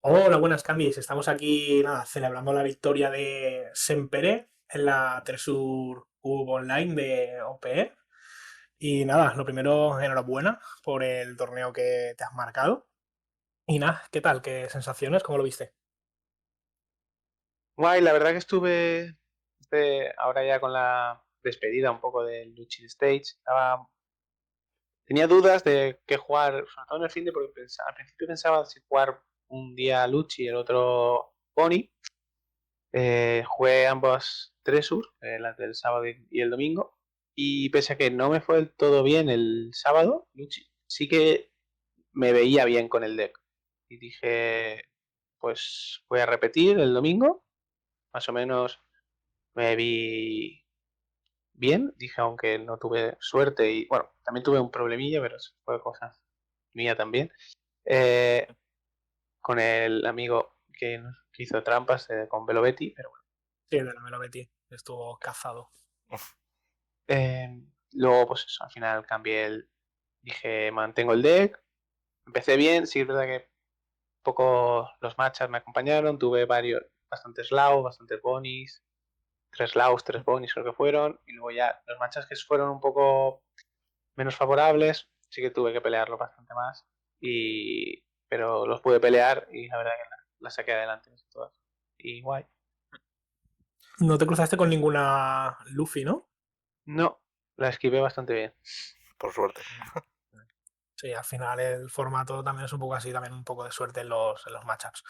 Hola, buenas Camis. Estamos aquí, nada, celebrando la victoria de Sempere en la Tresur Cube Online de OPE. Y nada, lo primero, enhorabuena por el torneo que te has marcado. Y nada, ¿qué tal? ¿Qué sensaciones? ¿Cómo lo viste? Guay, la verdad que estuve ahora ya con la despedida un poco del Luchin Stage. Tenía dudas de qué jugar, sobre todo en el fin de, porque al principio pensaba si jugar un día Luchi y el otro Pony. Jugué ambos Tresur, las del sábado y el domingo. Y pese a que no me fue del todo bien el sábado, Luchi, sí que me veía bien con el deck. Y dije, pues voy a repetir el domingo, más o menos me vi bien, dije, aunque no tuve suerte y bueno, también tuve un problemilla, pero eso fue cosa mía también. Eh, con el amigo que hizo trampas con Velovetti, pero bueno. Sí, me lo metí. Estuvo cazado. Luego, pues eso, al final dije, mantengo el deck, empecé bien, sí es verdad que poco los matchups me acompañaron, tuve bastantes Lau, bastantes Bonis, tres Laus, tres Bonis creo que fueron, y luego ya los matchups que fueron un poco menos favorables, sí que tuve que pelearlo bastante más. Pero los pude pelear y la verdad que la saqué adelante todas. Y guay. No te cruzaste con ninguna Luffy, ¿no? No, la esquivé bastante bien. Por suerte. Sí, al final el formato también es un poco así, también un poco de suerte en los matchups.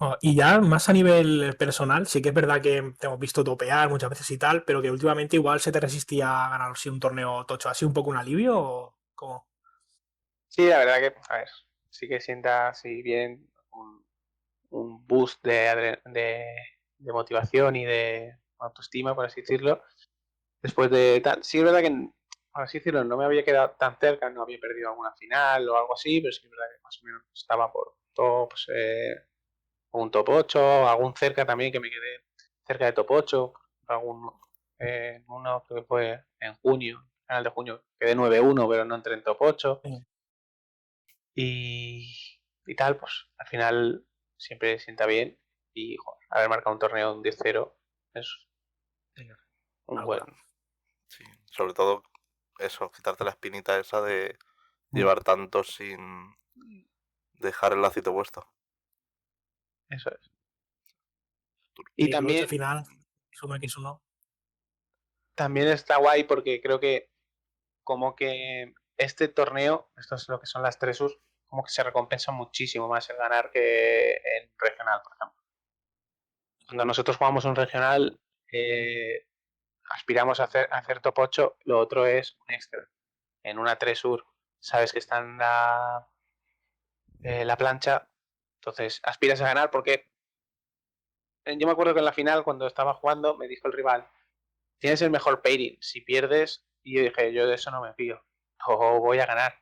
Oh, y ya más a nivel personal, sí que es verdad que te hemos visto topear muchas veces y tal, pero que últimamente igual se te resistía a ganar si un torneo tocho. ¿Ha sido un poco un alivio o cómo? Sí, la verdad que, a ver, sí que sienta así bien un boost de motivación y de autoestima, por así decirlo. Después de tal, sí es verdad que, por así decirlo, no me había quedado tan cerca, no había perdido alguna final o algo así, pero sí es verdad que más o menos estaba por tops, un top 8, algún cerca también que me quedé cerca de top 8, algún, uno que fue en junio, final de junio, quedé 9-1, pero no entré en top 8 Sí, y, y tal, pues al final siempre sienta bien y joder, haber marcado un torneo un 10-0 es sí, un una buen... locura. Sí. Sobre todo eso, quitarte la espinita esa de Mm, llevar tanto sin dejar el lacito puesto. eso es. Y Sí, clutch al también, final, es uno x uno. también está guay porque creo que como que este torneo, esto es lo que son las tres US, como que se recompensa muchísimo más el ganar que en regional, por ejemplo. Cuando nosotros jugamos un regional, aspiramos a hacer top 8, lo otro es un extra. En una 3 sur sabes que está en la plancha, entonces aspiras a ganar porque yo me acuerdo que en la final, cuando estaba jugando, me dijo el rival, tienes el mejor pairing, si pierdes, y yo dije, yo de eso no me fío, o voy a ganar.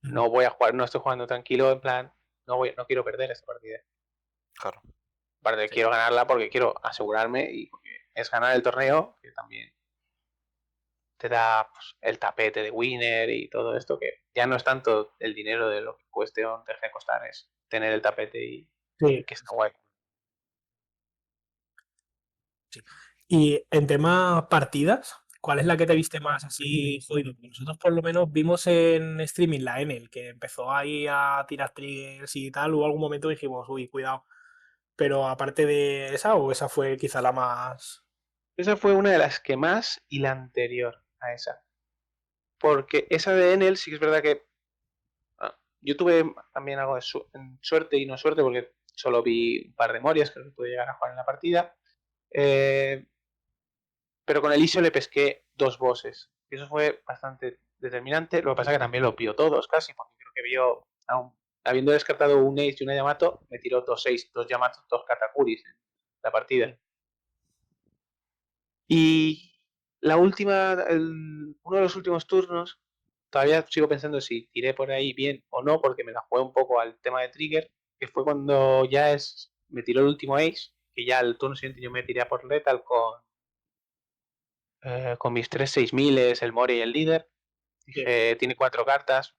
No voy a jugar, no estoy jugando tranquilo, en plan, no quiero perder esta partida. Claro. Aparte, Sí. quiero ganarla porque quiero asegurarme y porque es ganar el torneo, que también te da pues, el tapete de winner y todo esto, que ya no es tanto el dinero de lo que cueste o deje de costar, es tener el tapete y Sí, que está guay. sí. Y en tema partidas, ¿cuál es la que te viste más así jodido? Porque nosotros por lo menos vimos en streaming la Enel, que empezó ahí a tirar triggers y tal, hubo algún momento que dijimos, uy, cuidado. Pero aparte de esa, o esa fue quizá la más... Esa fue una de las que más y la anterior a esa. Porque esa de Enel sí que es verdad que yo tuve también algo de suerte y no suerte porque solo vi un par de morias que pude llegar a jugar en la partida. Eh, pero con el ISO le pesqué dos bosses. Y eso fue bastante determinante. Lo que pasa es que también lo vio todos casi, porque creo que vio, habiendo descartado un Ace y una Yamato, me tiró dos Ace, dos Yamatos, dos Katakuris en la partida. Y la última, uno de los últimos turnos, todavía sigo pensando si tiré por ahí bien o no, porque me la jugué un poco al tema de Trigger, que fue cuando me tiró el último Ace, que ya el turno siguiente yo me tiré a por Lethal con mis tres 6000, el Mori y el líder. Sí. Dije, tiene cuatro cartas,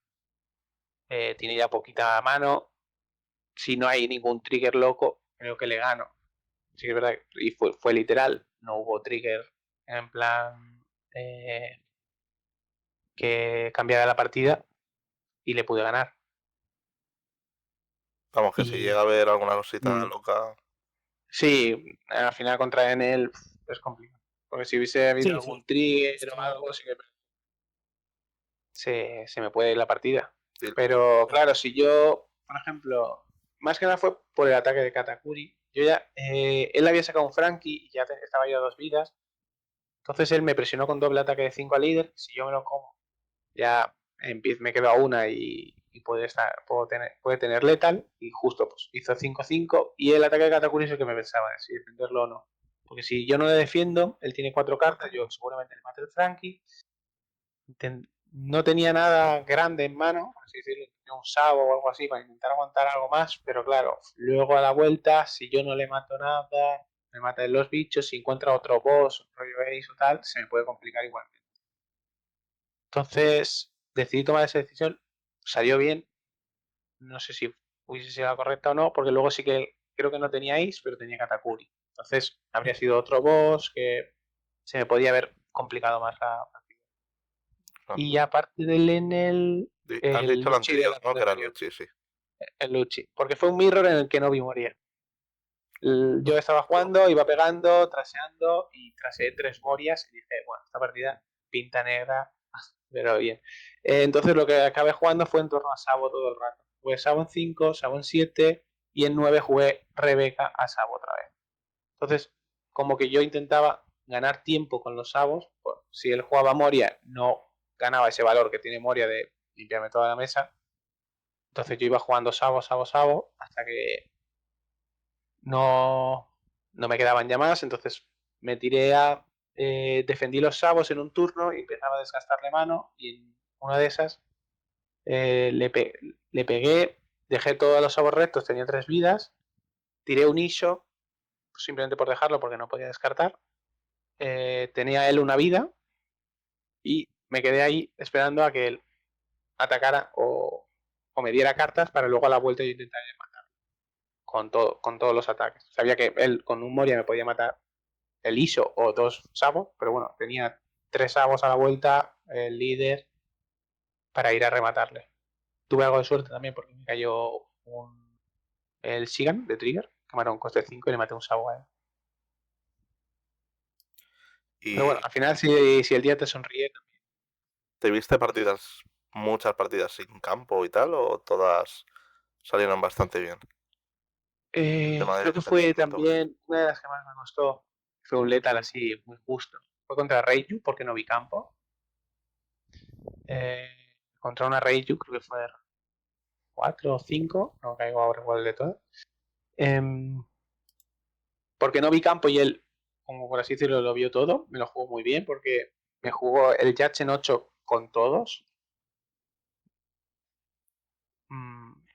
tiene ya poquita mano. si no hay ningún trigger loco, creo que le gano. Sí que es verdad, y fue literal, no hubo trigger en plan que cambiara la partida y le pude ganar. Vamos, que si Y llega a haber alguna cosita mm, loca, sí, al final contra Enel es complicado. Porque si hubiese habido Sí, sí. algún trigger Es o que algo, sí que se me puede ir la partida. sí, Pero claro, si yo, por ejemplo, más que nada fue por el ataque de Katakuri. Yo ya, él había sacado un Frankie y ya estaba yo a 2 vidas. Entonces él me presionó con doble ataque de 5 al líder. Si yo me lo como, ya me quedo a una y puede tener letal. Y justo pues hizo 5-5. Y el ataque de Katakuri es el que me pensaba, si defenderlo o no. Porque si yo no le defiendo, él tiene 4 cartas, yo seguramente le mate el Frankie. No tenía nada grande en mano, por así decirlo, tenía un sabo o algo así para intentar aguantar algo más, pero claro, luego a la vuelta, si yo no le mato nada, me matan los bichos, si encuentra otro boss, rollo Ace o tal, se me puede complicar igualmente. Entonces, decidí tomar esa decisión, salió bien, no sé si hubiese sido la correcta o no, porque luego sí que creo que no tenía Ace, pero tenía Katakuri. Entonces, habría sido otro boss que se me podía haber complicado más la partida. claro. Y aparte del Has el dicho el Luchi de anterior, la ¿no? ronda Que era anterior. Luchi, sí. El Luchi. Porque fue un mirror en el que no vi morir. Yo estaba jugando, iba pegando, traseando y traseé 3 morias y dije, bueno, esta partida pinta negra, pero bien. Entonces lo que acabé jugando fue en torno a Sabo todo el rato. Jugué Sabo en 5, Sabo en 7 y en 9 jugué Rebeca a Sabo otra vez. Entonces, como que yo intentaba ganar tiempo con los Sabos, pues, si él jugaba Moria no ganaba ese valor que tiene Moria de limpiarme toda la mesa. Entonces yo iba jugando Sabo, Sabo, Sabo, hasta que no me quedaban ya más. Entonces me tiré a. Defendí los Sabos en un turno y empezaba a desgastarle mano. Y en una de esas le pegué, dejé todos los Sabos rectos, tenía 3 vidas. Tiré un Isho, simplemente por dejarlo porque no podía descartar. Tenía él una vida y me quedé ahí esperando a que él atacara o me diera cartas para luego a la vuelta yo intentar matar con todos los ataques. Sabía que él con un Moria me podía matar el ISO o 2 Sabos, pero bueno, tenía 3 Sabos a la vuelta, el líder, para ir a rematarle. Tuve algo de suerte también porque me cayó el Sigan de Trigger, que mató un coste 5 y le maté un Sabo a él. Pero bueno, ¿Y al final si el día te sonríe. te viste muchas partidas sin campo y tal, o todas salieron bastante bien? El tema de Creo que fue defendimiento. también una de las que más me costó. Fue un letal así, muy justo. Fue contra Reiju, porque no vi campo. Eh, contra una Reiju, creo que fue 4 o 5, no caigo ahora igual de todo. Porque no vi campo y él, como por así decirlo, lo vio todo. Me lo jugó muy bien porque me jugó el Judge en 8 con todos.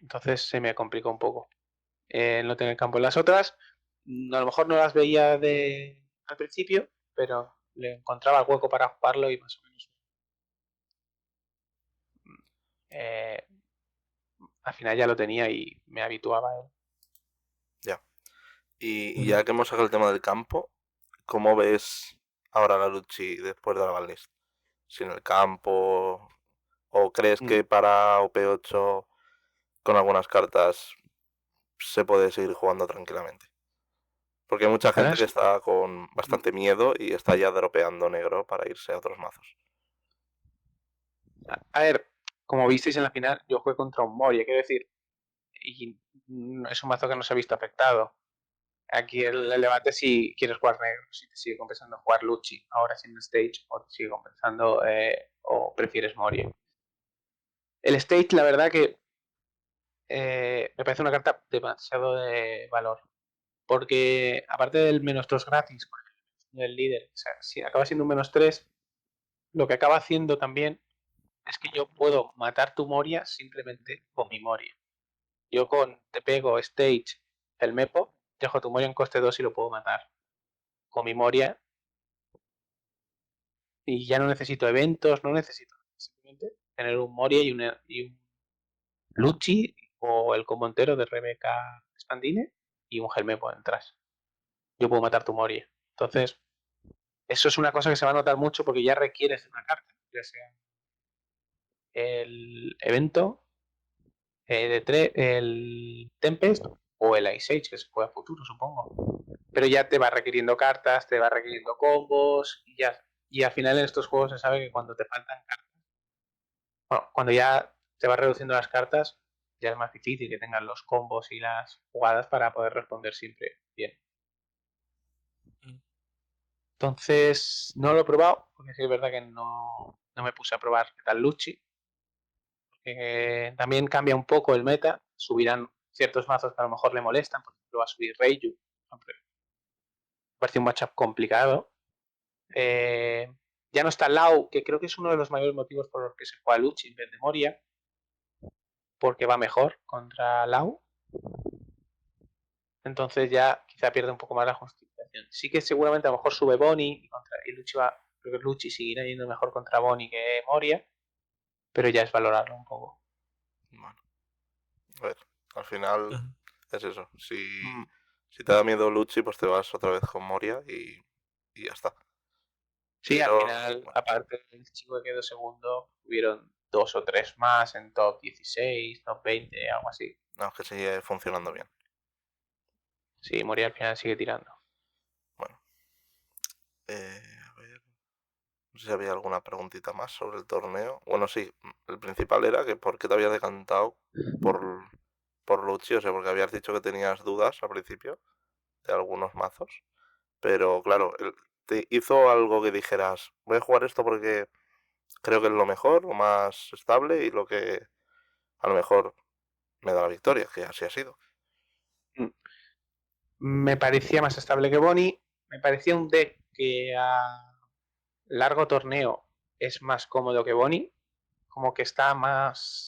Entonces se me complicó un poco no tener campo. En las otras, a lo mejor no las veía al principio, pero le encontraba el hueco para jugarlo y más o menos eh, al final ya lo tenía y me habituaba a él. Ya. Y ya que hemos sacado el tema del campo, ¿cómo ves ahora la Luchi después de la banlist? ¿Sin el campo? ¿O crees Mm. que para OP8 con algunas cartas se puede seguir jugando tranquilamente? Porque hay mucha gente que está con bastante miedo y está ya dropeando negro para irse a otros mazos. A ver, como visteis en la final, yo jugué contra un Moria, quiero decir, y es un mazo que no se ha visto afectado. Aquí el debate es si quieres jugar negro, si te sigue compensando jugar Luchi ahora sin stage, o te sigue compensando o prefieres Moria. El stage, la verdad que me parece una carta demasiado de valor. Porque aparte del -2 gratis del líder, o sea, si acaba siendo un -3, lo que acaba haciendo también es que yo puedo matar tu Moria simplemente con mi Moria. Yo te pego stage el Mepo, dejo tu Moria en coste 2 y lo puedo matar con mi Moria. Y ya no necesito eventos, no necesito simplemente tener un Moria y un Luchi o el combo entero de Rebeca Spandine y un Helmepo en trash. Yo puedo matar tu Moria. Entonces, eso es una cosa que se va a notar mucho porque ya requieres de una carta, ya sea el evento, el Tempest o el Ice Age, que se juega a futuro, supongo. Pero ya te va requiriendo cartas, te va requiriendo combos y al final en estos juegos se sabe que cuando te faltan cartas, bueno, cuando ya te va reduciendo las cartas, ya es más difícil que tengas los combos y las jugadas para poder responder siempre bien. Entonces, no lo he probado, porque sí es verdad que no me puse a probar qué tal Lucci. También cambia un poco el meta, subirán ciertos mazos que a lo mejor le molestan, por ejemplo va a subir Reiju, me parece un matchup complicado. Ya no está Lau, que creo que es uno de los mayores motivos por los que se juega Lucci en vez de Moria, porque va mejor contra Lau. Entonces ya quizá pierde un poco más la justificación. Sí que seguramente a lo mejor sube Bonnie y creo que Lucci seguirá yendo mejor contra Bonnie que Moria, pero ya es valorarlo un poco. Bueno, a ver, al final Ujú. es eso. Si te da miedo Lucci, pues te vas otra vez con Moria y ya está. Sí, al Pero final, bueno, aparte del chico que quedó segundo, hubieron 2 o 3 más en top 16, top 20, algo así. no, es que sigue funcionando bien. Sí, Moria al final sigue tirando. Bueno, a ver, no sé si había alguna preguntita más sobre el torneo. Bueno, sí, el principal era que por qué te habías decantado por Lucci, o sea, porque habías dicho que tenías dudas al principio de algunos mazos, pero claro, te hizo algo que dijeras, voy a jugar esto porque creo que es lo mejor, lo más estable y lo que a lo mejor me da la victoria, que así ha sido. Me parecía más estable que Bonnie. Me parecía un deck que a largo torneo es más cómodo que Bonnie. Como que está más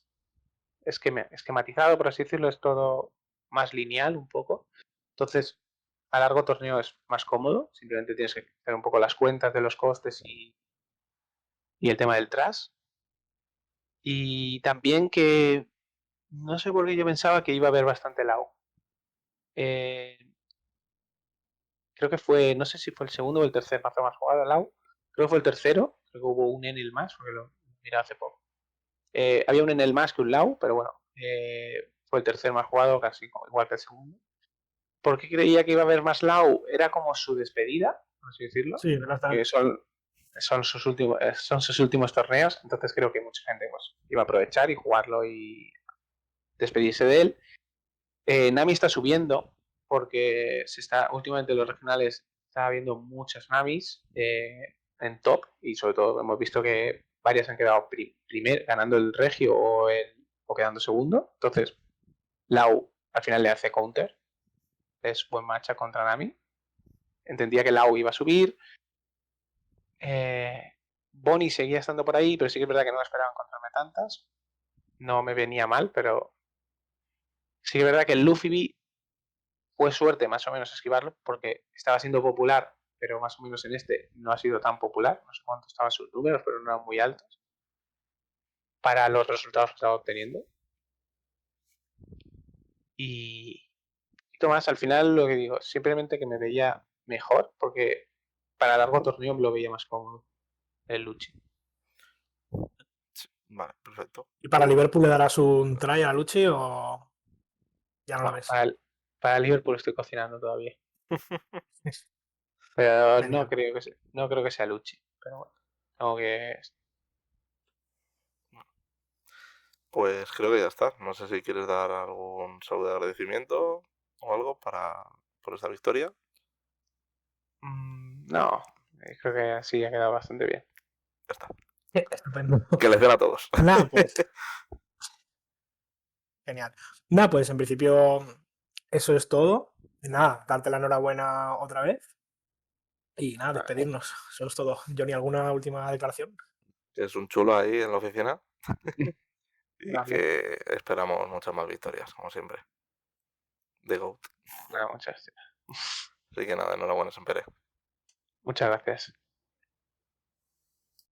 esquematizado, por así decirlo, es todo más lineal un poco. Entonces, a largo torneo es más cómodo. Simplemente tienes que hacer un poco las cuentas de los costes y el tema del trash. Y también que no sé por qué yo pensaba que iba a haber bastante lag. Eh, Creo que fue, no sé si fue el segundo o el tercer mazo más jugado lag. Creo que fue el tercero. Creo que hubo un Enel más, porque lo miré hace poco. Había un Enel más que un lag, pero bueno, fue el tercer más jugado, casi igual que el segundo. ¿Por qué creía que iba a haber más lag? Era como su despedida, por así decirlo. Sí, verdad. Son sus últimos torneos, entonces creo que mucha gente pues, iba a aprovechar y jugarlo y despedirse de él. Nami está subiendo porque últimamente en los regionales está habiendo muchas Namis en top y sobre todo hemos visto que varias han quedado ganando el regio o quedando segundo. Entonces, Lau al final le hace counter. Es buen matcha contra Nami. Entendía que Lau iba a subir. Bonnie seguía estando por ahí, pero sí que es verdad que no esperaba encontrarme tantas. No me venía mal, pero sí que es verdad que el Luffy B fue suerte más o menos esquivarlo porque estaba siendo popular, pero más o menos en este no ha sido tan popular. No sé cuánto estaban sus números, pero no eran muy altos para los resultados que estaba obteniendo. Y más, al final lo que digo, simplemente que me veía mejor porque para largo torneo lo veía más cómodo el Luchi. Sí, vale, perfecto. ¿Y para Liverpool le darás un try a Lucci o ya no lo Bueno, ves? para Liverpool estoy cocinando todavía. Pero Genial. no creo que sea Luchi. Pero bueno, tengo que. Pues creo que ya está. No sé si quieres dar algún saludo de agradecimiento o algo por esta victoria. No, creo que así ha quedado bastante bien. Ya está. Estupendo. Que les den a todos. Nada, pues. Genial. Nada, pues en principio eso es todo. Y nada, darte la enhorabuena otra vez. Y nada, despedirnos. Eso es todo. Johnny, ¿alguna última declaración? Que es un chulo ahí en la oficina y Gracias. que esperamos muchas más victorias, como siempre. De GOAT. Bueno, muchas Así que nada, enhorabuena, Sempere. gracias.